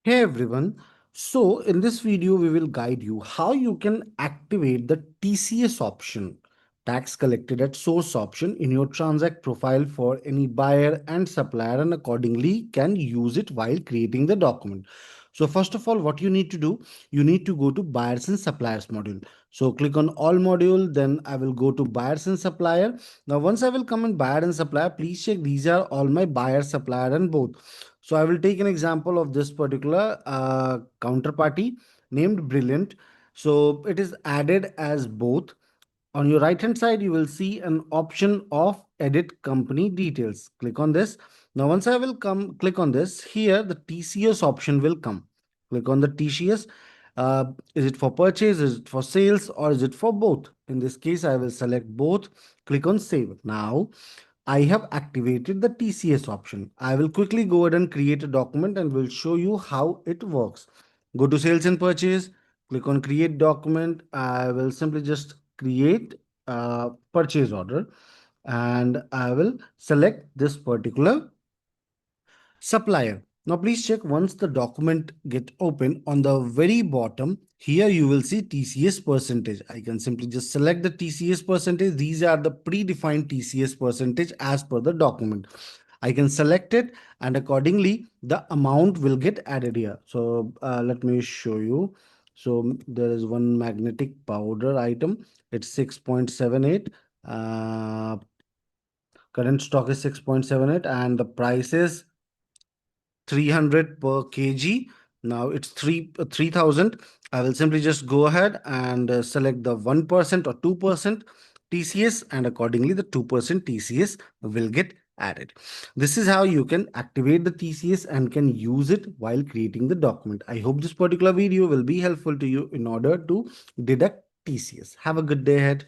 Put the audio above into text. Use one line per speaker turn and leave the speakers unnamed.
Hey everyone. So in this video, we will guide you how you can activate the TCS option, tax collected at source option in your transact profile for any buyer and supplier, and accordingly can use it while creating the document. So first of all, what you need to do, you need to go to buyers and suppliers module. So click on all module, then I will go to buyers and supplier. Now once I will come in buyer and supplier, please check these are all my buyer, supplier and both. So I will take an example of this particular counterparty named Brilliant. So it is added as both. On your right hand side, you will see an option of edit company details. Click on this. Now, once I will come click on this, here the TCS option will come. Click on the TCS. Is it for purchase? Is it for sales? Or is it for both? In this case, I will select both. Click on save. Now, I have activated the TCS option. I will quickly go ahead and create a document and will show you how it works. Go to sales and purchase, click on create document. I will simply just create a purchase order and I will select this particular supplier. Now please check once the document get open on the very bottom. Here you will see TCS percentage. I can simply just select the TCS percentage. These are the predefined TCS percentage as per the document. I can select it and accordingly the amount will get added here. So let me show you. So there is one magnetic powder item. It's 6.78. Uh, Current stock is 6.78 and the price is 300 per kg. Now it's 3000. I will simply just go ahead and select the 1% or 2% TCS, and accordingly the 2% TCS will get added. This is how you can activate the TCS and can use it while creating the document. I hope this particular video will be helpful to you in order to deduct TCS. Have a good day ahead.